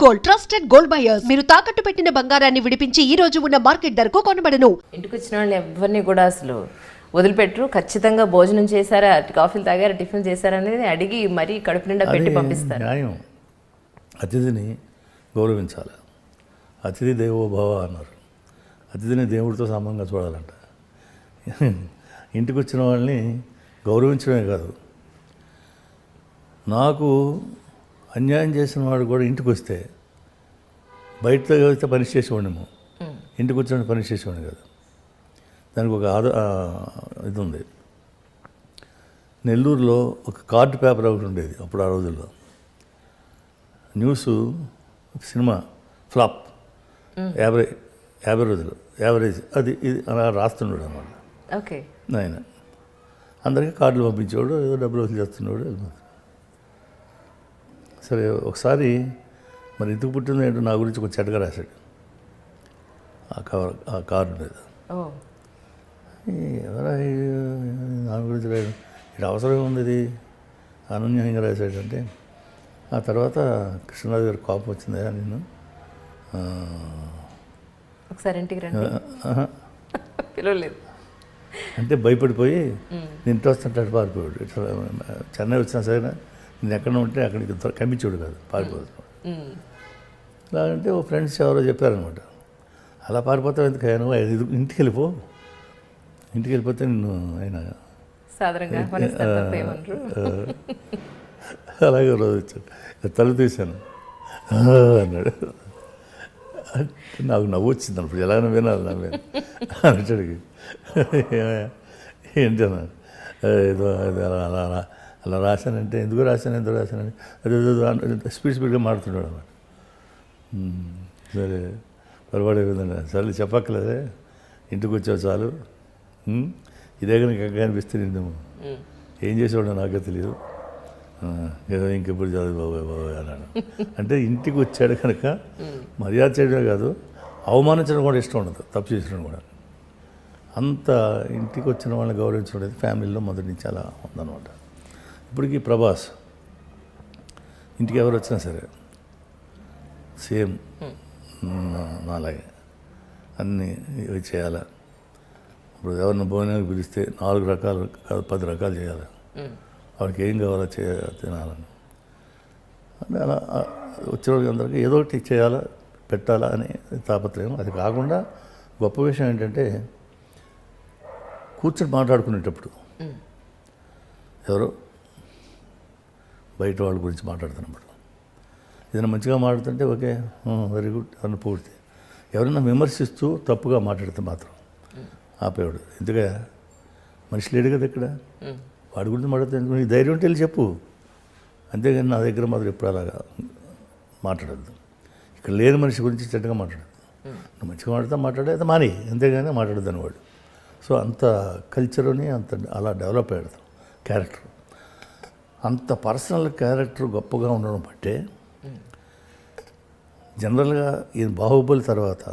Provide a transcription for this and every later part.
Gold, trusted gold buyers. మీరు తాకట్టు పెట్టిన బంగారాన్ని విడిపించి ఈ రోజు ఉన్న మార్కెట్ ధరకు కొనబడను. ఇంటికి వచ్చిన వాళ్ళని ఎవరిని కూడా అసలు వదిలిపెట్టరు. ఖచ్చితంగా భోజనం చేశారా, కాఫీలు తాగారా, టిఫిన్ చేశారా అనేది అడిగి మరీ కడుపు నిండా పెట్టి పంపిస్తారు. న్యాయం. అతిథిని గౌరవించాలి. అతిథి దేవో భవ అన్నారు. అతిథిని దేవుడితో సమానంగా చూడాలంట. ఇంటికి వచ్చిన వాళ్ళని గౌరవించడమే కాదు, నాకు అన్యాయం చేసిన వాడు కూడా ఇంటికి వస్తే బయటతో అయితే పని చేసేవాడినేమో, ఇంటికి వచ్చిన పని చేసేవాడిని కాదు. దానికి ఒక ఇది ఉంది. నెల్లూరులో ఒక కార్డు పేపర్ ఒకటి ఉండేది అప్పుడు ఆ రోజుల్లో. న్యూస్ సినిమా ఫ్లాప్, 50 రోజులు యావరేజ్, అది ఇది అలా రాస్తున్నాడు అన్నమాట. ఓకే, ఆయన అందరికీ కార్డులు పంపించేవాడు, ఏదో డబ్బులు వసూలు చేస్తున్నాడు. సరే ఒకసారి మరి ఎందుకు పుట్టిందో ఏంటో నా గురించి కొంచెం చెడ్డగా రాశాడు ఆ కార్డు మీద. ఎవరా నా గురించి రాయడం, ఇది అవసరం ఉంది, ఇది అనన్యంగా రాశాడంటే. ఆ తర్వాత కృష్ణరాజు గారి కోపం వచ్చిందా నేను ఒకసారి ఇంటికి రండి పిలవలేదు అంటే భయపడిపోయి నేను ఇంటి వస్తుంటే అటు పారిపోయాడు. ఇట్లా చెన్నై వచ్చినా సరే నేను ఎక్కడ ఉంటే అక్కడికి కమ్మించాడు కాదు, పారిపోతాడు. అలాగంటే ఓ ఫ్రెండ్స్ ఎవరో చెప్పారనమాట, అలా పారిపోతావు ఎందుకు నువ్వు ఇంటికి వెళ్ళిపో, ఇంటికి వెళ్ళిపోతే నిన్ను ఆయన సాధారణంగా అలాగే రోజు వచ్చాడు, తలుపు తీశాను అన్నాడు. నాకు నవ్వు వచ్చింది అప్పుడు, ఎలాగైనా వినాలి నవ్వాను అన్నడికి. ఏంటి అన్నాడు, ఏదో అలా అలా రాశానంటే ఎందుకు రాశానని అదే స్పీడ్గా మాడుతున్నాడు అన్నమాట. సరే పొరపాటు అయిపోయిందండి, సరే చెప్పక్కలేదే, ఇంటికి వచ్చావు చాలు, ఇదే కనుక ఎక్కడ అనిపిస్తే నిన్ను ఏం చేసేవాడు నాకే తెలియదు, ఏదో ఇంకెప్పుడు చదువు బాబాయ్ అన్నాడు. అంటే ఇంటికి వచ్చాడు కనుక మర్యాద చేయడమే కాదు, అవమానించడం కూడా ఇష్టం ఉండదు, తప్పు చేసడం కూడా. అంత ఇంటికి వచ్చిన వాళ్ళని గౌరవించడం అనేది ఫ్యామిలీలో మొదటి నుంచి అలా ఉందన్నమాట. ఇప్పటికీ ప్రభాస్ ఇంటికి ఎవరు వచ్చినా సరే సేమ్ నాలాగే అన్నీ ఇవి చేయాలి. ఇప్పుడు ఎవరిని భోజనానికి పిలిస్తే 4 రకాలు కాదు 10 రకాలు చేయాలి, వాడికి ఏం కావాలో తినాలని. అంటే అలా వచ్చిన వాళ్ళకి అందరికీ ఏదో ఒకటి చేయాలా, పెట్టాలా అని తాపత్రయం. అది కాకుండా గొప్ప విషయం ఏంటంటే కూర్చొని మాట్లాడుకునేటప్పుడు ఎవరో బయట వాళ్ళ గురించి మాట్లాడుతున్నప్పుడు ఏదైనా మంచిగా మాట్లాడుతుంటే ఓకే వెరీ గుడ్ అని పూర్తి. ఎవరైనా విమర్శిస్తూ తప్పుగా మాట్లాడితే మాత్రం ఆపేవాడు. ఎందుక మనిషి లేడు కదా ఇక్కడ, వాడి గురించి మాట్లాడితే నీకు ధైర్యం ఉంటే వెళ్ళి చెప్పు, అంతేగాని నా దగ్గర మాత్రం ఎప్పుడు అలాగా మాట్లాడద్దు. ఇక్కడ లేని మనిషి గురించి చెడ్డగా మాట్లాడద్దు. నువ్వు మంచిగా మాట్లాడితే అది మాని, అంతేగాని మాట్లాడద్దు అనేవాడు. సో అంత కల్చర్ని అంత అలా డెవలప్ అయ్యాడు క్యారెక్టర్. అంత పర్సనల్ క్యారెక్టర్ గొప్పగా ఉండడం బట్టే జనరల్గా ఈ బాహుబలి తర్వాత,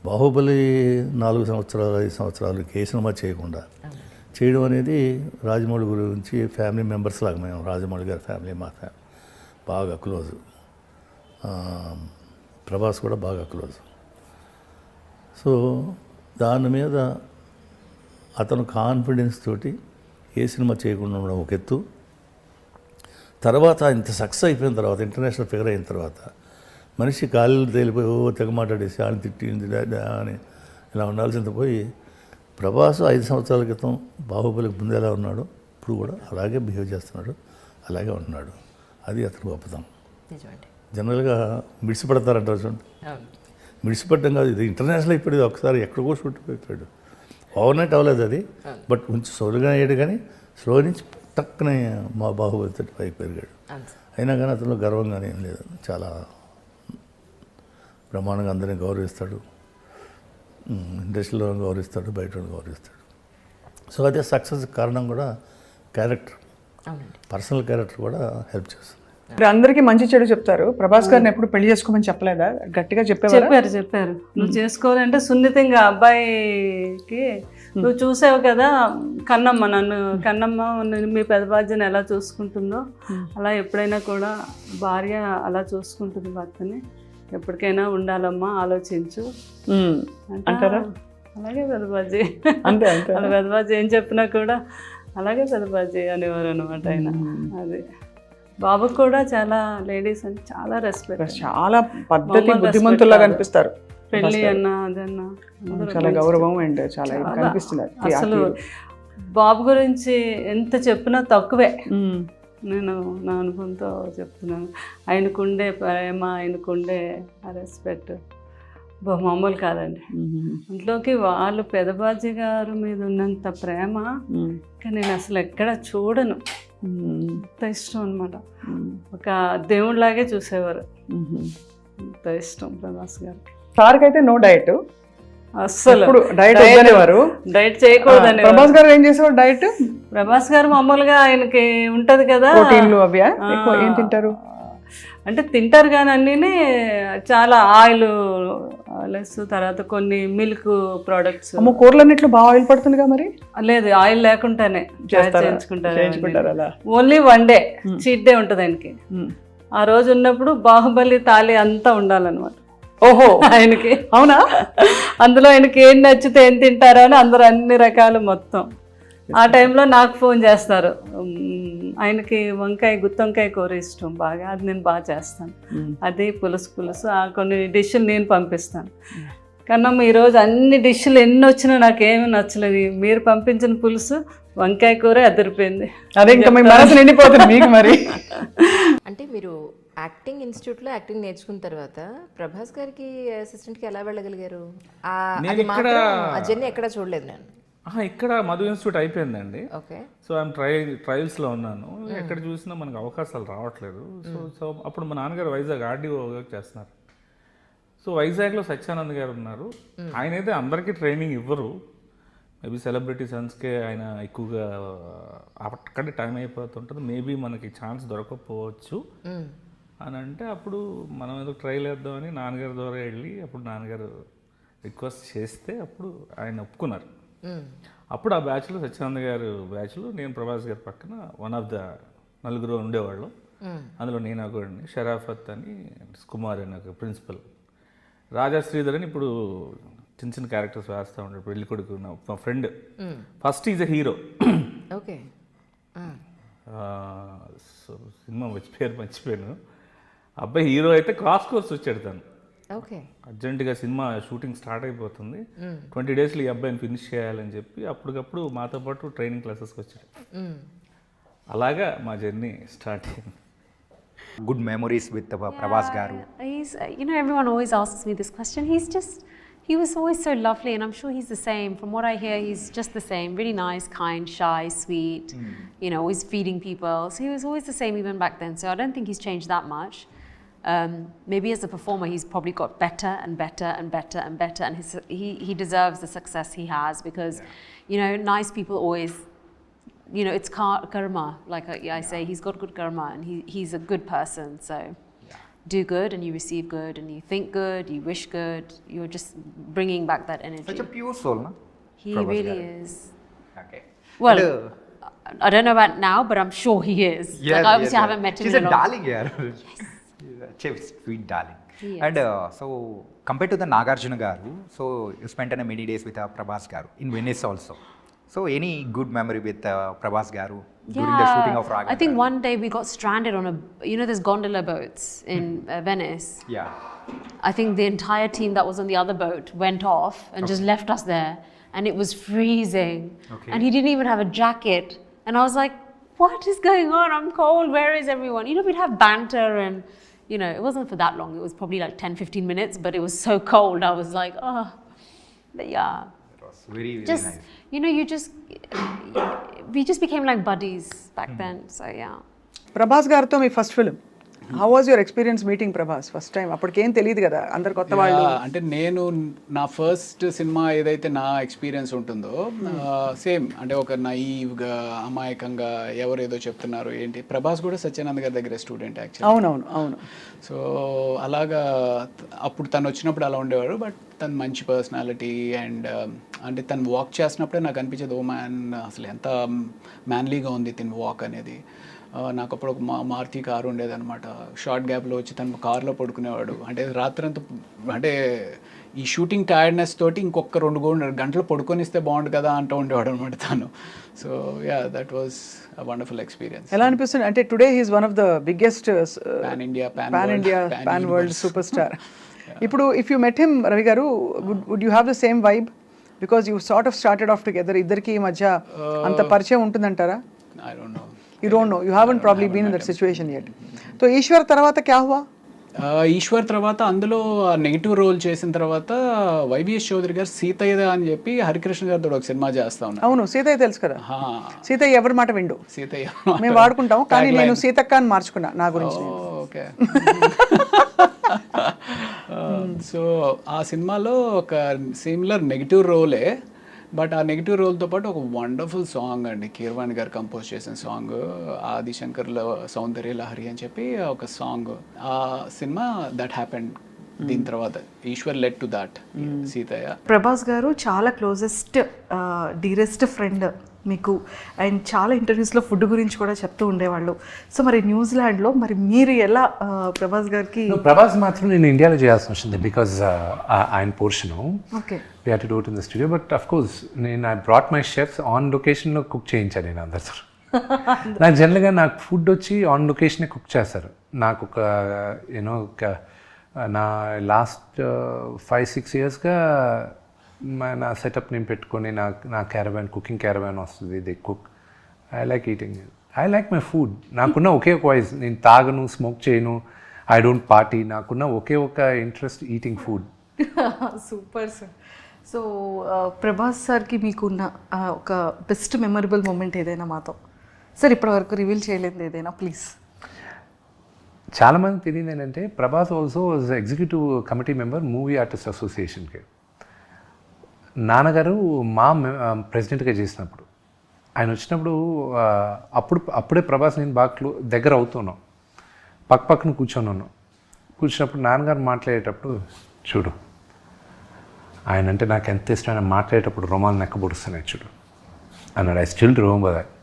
బాహుబలి 4 సంవత్సరాలు 5 సంవత్సరాలు ఏ సినిమా చేయకుండా చేయడం అనేది రాజమౌళి గురించి ఫ్యామిలీ మెంబర్స్ లాగా మేము, రాజమౌళి గారి ఫ్యామిలీ మా ఫ్యామిలీ బాగా క్లోజ్, ప్రభాస్ కూడా బాగా క్లోజ్. సో దాని మీద అతను కాన్ఫిడెన్స్ తోటి ఏ సినిమా చేయకుండా ఉండడం ఒక ఎత్తు. తర్వాత ఇంత సక్సెస్ అయిపోయిన తర్వాత, ఇంటర్నేషనల్ ఫిగర్ అయిన తర్వాత మనిషి కాళ్ళు తేలిపోయి తెగ మాట్లాడేసి వాళ్ళని తిట్టింది అని ఇలా ఉండాల్సింది పోయి ప్రభాస్ 5 సంవత్సరాల క్రితం బాహుబలికి ముందు ఎలా ఉన్నాడు ఇప్పుడు కూడా అలాగే బిహేవ్ చేస్తున్నాడు, అలాగే ఉంటున్నాడు. అది అతను గొప్పతనం. జనరల్గా మిడిసిపడతారంటారు చూడండి, మిడిసిపడడం కాదు, ఇది ఇంటర్నేషనల్ అయిపోయింది. ఒకసారి ఎక్కడికో షూట్ అయిపోయాడు, ఓవర్నైట్ అవ్వలేదు అది, బట్ కొంచెం స్లోగా అయ్యాడు. కానీ స్లో నుంచి టక్కునే మా బాహుబలి తోటి పైకి పెరిగాడు. అయినా కానీ అతను గర్వంగానే ఏం లేదు, చాలా బ్రహ్మాండంగా అందరినీ గౌరవిస్తాడు, ఇండస్ట్రీలో గౌరవిస్తాడు, బయట గౌరవిస్తాడు. సో అదే సక్సెస్ కారణం కూడా క్యారెక్టర్, పర్సనల్ క్యారెక్టర్ కూడా హెల్ప్ చేస్తుంది. ఇప్పుడు అందరికీ మంచి చెడు చెప్తారు, ప్రభాస్ గారిని ఎప్పుడు పెళ్లి చేసుకోమని చెప్పలేదా? గట్టిగా చెప్పారు. నువ్వు చేసుకోవాలంటే సున్నితంగా అబ్బాయికి నువ్వు చూసావు కదా కన్నమ్మ మీ పెద్ద బాధ్యను ఎలా చూసుకుంటుందో అలా ఎప్పుడైనా కూడా భార్య అలా చూసుకుంటుంది భర్తని, ఎప్పటికైనా ఉండాలమ్మా ఆలోచించు అంటారా? అలాగే పెద్దబాజీ అంతే అంతే అలా పెద్దబాజీ ఏం చెప్పినా కూడా అలాగే పెద్దబాజీ అనేవారు అనమాట ఆయన. అది బాబుకు కూడా చాలా లేడీస్ అంటే చాలా రెస్పెక్ట్, చాలా పద్ధతి బుద్ధిమంతుల్లాగా అనిపిస్తారు. పెళ్ళి అన్నా అదన్నా చాలా గౌరవం అండ్ చాలా కనిపిస్తుంది. అసలు బాబు గురించి ఎంత చెప్పినా తక్కువే. నేను నా అనుభవంతో చెప్తున్నాను. ఆయనకుండే ప్రేమ, ఆయనకుండే రెస్పెక్ట్ మామూలు కాదండి. అందులోకి వాళ్ళు పెదబాజీ గారు మీద ఉన్నంత ప్రేమ కానీ నేను అసలు ఎక్కడ చూడను. అంత ఇష్టం అనమాట. ఒక దేవుడిలాగే చూసేవారు. అంత ఇష్టం ప్రభాస్ గారికి. సార్కి అయితే నో డైట్, అస్సలు డైట్ వద్దనేవారు. డైట్ చేయకూడదని. ప్రభాస్ గారు ఏం చేసేవారు డైట్? ప్రభాస్ గారు మామూలుగా ఆయనకి ఉంటది కదా ప్రోటీన్లు అవి ఎక్కువ ఏం తింటారు అంటే తింటారు కానీ అన్నీ చాలా ఆయిల్ లెస్, తర్వాత కొన్ని మిల్క్ ప్రోడక్ట్స్. కూరలన్నిట్లో బాగా ఆయిల్ పడుతుందిగా మరి? లేదు, ఆయిల్ లేకుండానే చేయించుకుంటారు అలా. ఓన్లీ 1 డే చీట్ డే ఉంటుంది ఆయనకి. ఆ రోజు ఉన్నప్పుడు బాహుబలి తాళి అంతా ఉండాలన్నమాట. ఓహో, ఆయనకి అవునా? అందులో ఆయనకి ఏం నచ్చితే ఏం తింటారో అని అందరూ అన్ని రకాలు మొత్తం. ఆ టైంలో నాకు ఫోన్ చేస్తారు. ఆయనకి గుత్తొంకాయ కూర ఇష్టం బాగా, అది నేను బాగా చేస్తాను. అది పులుసు కొన్ని డిష్లు నేను పంపిస్తాను. కన్నమ్మ ఈరోజు అన్ని డిష్లు ఎన్ని వచ్చినా నాకేమీ నచ్చలేదు, మీరు పంపించిన పులుసు వంకాయ కూర అదిరిపోయింది. అదే ఇంకా మీ మనసు నిండిపోతుంది మీకు మరి. అంటే మీరు యాక్టింగ్ ఇన్స్టిట్యూట్లో యాక్టింగ్ నేర్చుకున్న తర్వాత ప్రభాస్ గారికి అసిస్టెంట్కి ఎలా వెళ్ళగలిగారు? ఆ జర్నీ ఎక్కడ చూడలేదు నేను. ఇక్కడ మధు ఇన్స్టిట్యూట్ అయిపోయిందండి. ఓకే. సో ఐఎమ్ ట్రయల్స్లో ఉన్నాను. ఎక్కడ చూసినా మనకు అవకాశాలు రావట్లేదు. సో అప్పుడు మా నాన్నగారు వైజాగ్ ఆర్డీఓ చేస్తున్నారు. సో వైజాగ్లో సత్యానంద్ గారు ఉన్నారు. ఆయన అయితే అందరికీ ట్రైనింగ్ ఇవ్వరు. మేబీ సెలబ్రిటీ సన్స్కే ఆయన ఎక్కువగా అక్కడే టైం అయిపోతుంటుంది. మేబీ మనకి ఛాన్స్ దొరకకపోవచ్చు అని అంటే అప్పుడు మనం ఏదో ట్రైల్ వేద్దామని నాన్నగారి ద్వారా వెళ్ళి అప్పుడు నాన్నగారు రిక్వెస్ట్ చేస్తే అప్పుడు ఆయన ఒప్పుకున్నారు. అప్పుడు ఆ బ్యాచ్లో సత్యానంద్ గారు బ్యాచ్లో నేను ప్రభాస్ గారి పక్కన వన్ ఆఫ్ ద నలుగురు ఉండేవాళ్ళు. అందులో నేను ఒకడిని, షరాఫత్ అని, కుమార్ అని ఒక ప్రిన్సిపల్, రాజా శ్రీధర్ అని ఇప్పుడు చిన్న చిన్న క్యారెక్టర్స్ వేస్తూ ఉంటాడు. పెళ్లి కొడుకు మా friend, first is a hero. Okay. So cinema మర్చిపోయాను. అబ్బాయి హీరో అయితే క్రాస్ కోర్స్ వచ్చాడు తను. ఓకే. అర్జెంటుగా సినిమా షూటింగ్ స్టార్ట్ అయిపోతుంది, 20 డేస్లో ఈ అబ్బాయిని ఫినిష్ చేయాలని చెప్పి అప్పటికప్పుడు మాతో పాటు ట్రైనింగ్ క్లాసెస్కి వచ్చాడు. అలాగా మా జర్నీ స్టార్ట్ అయింది. Good memories with Prabhas Garu. He's, everyone always asks me this question. He was always so lovely, and I'm sure he's the same. From what I hear, he's just the same. Really nice, kind, shy, sweet, always feeding people. So he was always the same even back then. So I don't think he's changed that much. Maybe as a performer, he's probably got better and better and better and better, and he deserves the success he has because, nice people always, it's karma. Like I say, he's got good karma, and he's a good person. So do good, and you receive good, and you think good, you wish good. You're just bringing back that energy. Such a pure soul, no? He really is. Okay. Well, I don't know about now, but I'm sure he is. Yes, like obviously I haven't met him. She's in a a long darling, yeah. Yes. Sweet darling. He is. And so compared to the Nagarjuna Garu, so you spent many days with Prabhas Garu in Venice also. So any good memory with Prabhas Garu during the shooting of Raga? I think one day we got stranded on there's gondola boats in Venice. Yeah. I think the entire team that was on the other boat went off and just left us there, and it was freezing. Okay. And he didn't even have a jacket, and I was like, what is going on? I'm cold, where is everyone? We'd have banter, and it wasn't for that long, it was probably like 10-15 minutes, but it was so cold. I was like, oh. But yeah, It was very, very just nice. we just became like buddies back then. So yeah. Prabhas గారితో మీ first film how was your experience meeting Prabhas first time? అప్పటికేం తెలియదు కదా, అందరు కొత్త వాళ్ళు. అంటే నేను నా ఫస్ట్ సినిమా ఏదైతే నా ఎక్స్పీరియన్స్ ఉంటుందో సేమ్ అంటే ఒక నైవ్గా అమాయకంగా ఎవరు ఏదో చెప్తున్నారు ఏంటి. ప్రభాస్ కూడా సత్యానంద్ గారి దగ్గర స్టూడెంట్ యాక్చువల్లీ. అవును. సో అలాగా అప్పుడు తను వచ్చినప్పుడు అలా ఉండేవాడు. బట్ తను మంచి పర్సనాలిటీ అండ్ అంటే తను వాక్ చేసినప్పుడే నాకు అనిపించేది ఓ మ్యాన్ అసలు ఎంత మ్యాన్లీగా ఉంది తిని వాక్ అనేది. నాకు అప్పుడు ఒక మారుతి కారు ఉండేదన్నమాట. షార్ట్ గ్యాప్లో వచ్చి తను కార్లో పడుకునేవాడు. అంటే రాత్రంతా అంటే ఈ షూటింగ్ టైర్డ్నెస్ తోటి ఇంకొక 2 గంటలు పడుకొనిస్తే బాగుండు కదా అంటూ ఉండేవాడు అనమాట తను. So yeah, that was a wonderful experience. ఎలా అనిపిస్తుంది అంటే today he's one of the biggest pan India pan world super star. ఇప్పుడు if you met him Ravi garu, would you have the same vibe? Because you sort of started off together. ఇద్దరికి ఈ మధ్య అంత పరిచయం ఉంటుందంటారా? I don't know. You don't know. You haven't probably been in that situation yet. So Eshwar తర్వాత క్యా హువా? ఈశ్వర్ తర్వాత అందులో నెగిటివ్ రోల్ చేసిన తర్వాత వైవిఎస్ చౌదరి గారు సీతయ్య అని చెప్పి హరికృష్ణ గారితో ఒక సినిమా చేస్తా ఉన్నారు. అవును, సీతయ్య తెలుసు కదా. సీతయ్య ఎవరి మాట విండు, సీతయ్య మేము వాడుకుంటాం. కానీ నేను సీతక్క అని మార్చుకున్నా నా గురించి. ఓకే. సో ఆ సినిమాలో ఒక సిమిలర్ నెగిటివ్ రోలే. బట్ ఆ నెగిటివ్ రోల్తో పాటు ఒక వండర్ఫుల్ సాంగ్ అండి, కీరవాణి గారు కంపోజ్ చేసిన సాంగ్, ఆదిశంకర్లో సౌందర్య లహరి అని చెప్పి ఒక సాంగ్. ఆ సినిమా దట్ హ్యాపెండ్. దీని తర్వాత Eshwar led to that Seethayya. Prabhas garu చాలా క్లోజెస్ట్ డీరెస్ట్ ఫ్రెండ్ మీకు, అండ్ చాలా ఇంటర్వ్యూస్లో ఫుడ్ గురించి కూడా చెప్తూ ఉండేవాళ్ళు. సో మరి న్యూజిలాండ్లో మరి మీరు ఎలా ప్రభాస్ గారికి? ప్రభాస్ మాత్రం నేను ఇండియాలో చేయాల్సి వచ్చింది బికాజ్ ఆయన portion. Okay, we had to do it in the studio. But of course నేను I brought my chefs on లొకేషన్లో కుక్ చేయించాను నేను అందరితో. నాకు జనరల్గా నాకు ఫుడ్ వచ్చి ఆన్ లొకేషనే కుక్ చేస్తారు. నాకు ఒక యూనో నా లాస్ట్ 5-6 ఇయర్స్గా నా సెటప్ నేను పెట్టుకొని నా క్యారవాన్, కుకింగ్ క్యారవాన్ వస్తుంది. They cook. I like eating. I like my food. నాకున్న ఒకే ఒక వాయిస్, నేను తాగను, స్మోక్ చేయను, ఐ డోంట్ పార్టీ. నాకున్న ఒకే ఒక interest eating food. Super sir. So Prabhas సార్కి మీకున్న ఒక బెస్ట్ మెమరబుల్ మూమెంట్ ఏదైనా మాతో సార్ ఇప్పటివరకు రివీల్ చేయలేదు ఏదైనా ప్లీజ్? చాలామంది తెలియదు ఏంటంటే Prabhas also was executive committee member movie artist అసోసియేషన్కి. నాన్నగారు మా ప్రెసిడెంట్గా చేసినప్పుడు ఆయన వచ్చినప్పుడు అప్పుడే ప్రభాస్ నేను బాగా దగ్గర అవుతున్నాం. పక్కన కూర్చున్నప్పుడు నాన్నగారు మాట్లాడేటప్పుడు చూడు ఆయన అంటే నాకు ఎంత ఇష్టం, ఆయన మాట్లాడేటప్పుడు రోమాలు నెక్కబొడుస్తున్నాయి చూడు అన్నాడు. I still remember that.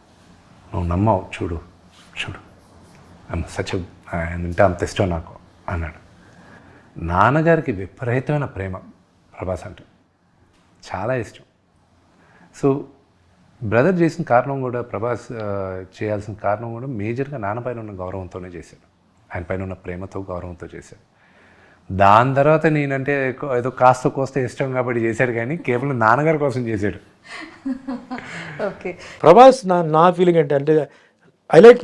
నువ్వు నమ్మవు, చూడు సచ్ ఆయన అంటే అంత ఇష్టం నాకు అన్నాడు. నాన్నగారికి విపరీతమైన ప్రేమ ప్రభాస్ అంటే, చాలా ఇష్టం. సో బ్రదర్ చేసిన కారణం కూడా, ప్రభాస్ చేయాల్సిన కారణం కూడా మేజర్గా నాన్నపైన ఉన్న గౌరవంతోనే చేశాడు. ఆయన పైన ఉన్న ప్రేమతో, గౌరవంతో చేశాడు. దాని తర్వాత నేనంటే ఏదో కాస్త కోస్త ఇష్టం కాబట్టి చేశాడు, కానీ కేవలం నాన్నగారి కోసం చేశాడు. ఓకే, ప్రభాస్ నా ఫీలింగ్ అంటే I like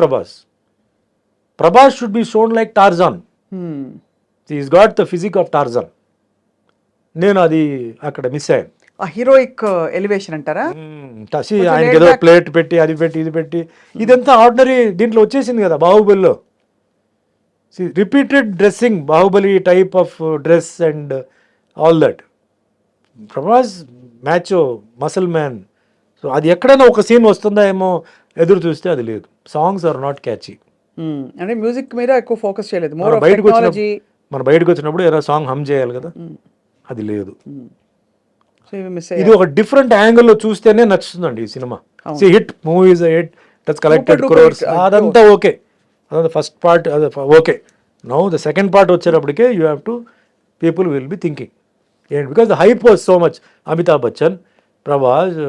Prabhas should be shown like Tarzan. Is got the physique of Tarzan. నేను అది అక్కడ మిస్ అయ్యాను. హీరోయిక్ ఎలివేషన్ అంటారా? ఆయనకి ఏదో ప్లేట్ పెట్టి అది పెట్టి ఇది పెట్టి ఇదంతా ఆర్డినరీ దీంట్లో వచ్చేసింది కదా బాహుబలిలో. Repeated dressing, Baahubali type of dress and all that. Prabhas మ్యాచో, muscle man. So అది ఎక్కడైనా ఒక సీన్ వస్తుందా ఏమో ఎదురు చూస్తే అది లేదు. Songs are not catchy. అంటే మ్యూజిక్ మీద ఎక్కువ ఫోకస్ చేయలేదు. మన బయటకు వచ్చినప్పుడు ఏదో సాంగ్ హమ్ చేయాలి కదా, అది లేదు. ఇది ఒక డిఫరెంట్ యాంగిల్లో చూస్తేనే నచ్చుతుందండి ఈ సినిమా. Hit movies hit, that's collected crores, అదంతా ఓకే. అదంతా ఫస్ట్ పార్ట్ అది okay. Now the second part వచ్చేటప్పటికే you have to people will be thinking ఏంటి, because the hype was so much. Amitabh Bachchan, Prabhas,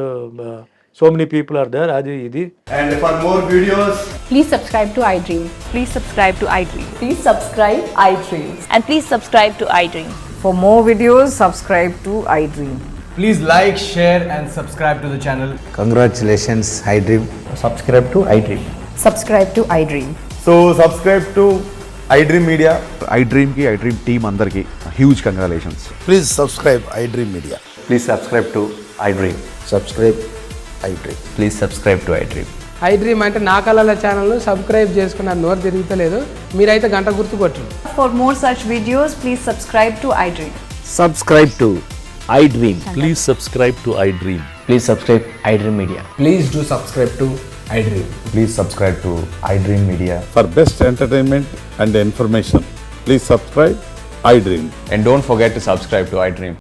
so many people are there, adi idi. And for more videos, please subscribe to iDream. Please subscribe to iDream. Please subscribe iDream. And please subscribe to iDream. For more videos, subscribe to iDream. please like, share and subscribe to the channel. Congratulations iDream. Subscribe to iDream. Subscribe to iDream. So subscribe to iDream Media. iDream ki iDream team andarki huge congratulations. Please subscribe iDream Media. Please subscribe to iDream. Subscribe iDream. Please subscribe to iDream. I dream అంటే నా కళల channel subscribe చేసుకున్న నోరు తిరుగుతలేదు, మీరైతే గంట గుర్తు కొట్టండి. For more such videos, please subscribe to iDream. Subscribe to iDream. Please subscribe to iDream. Please subscribe iDream Media. Please do subscribe to iDream. Please subscribe to iDream Media. For best entertainment and information, please subscribe iDream. And don't forget to subscribe to iDream.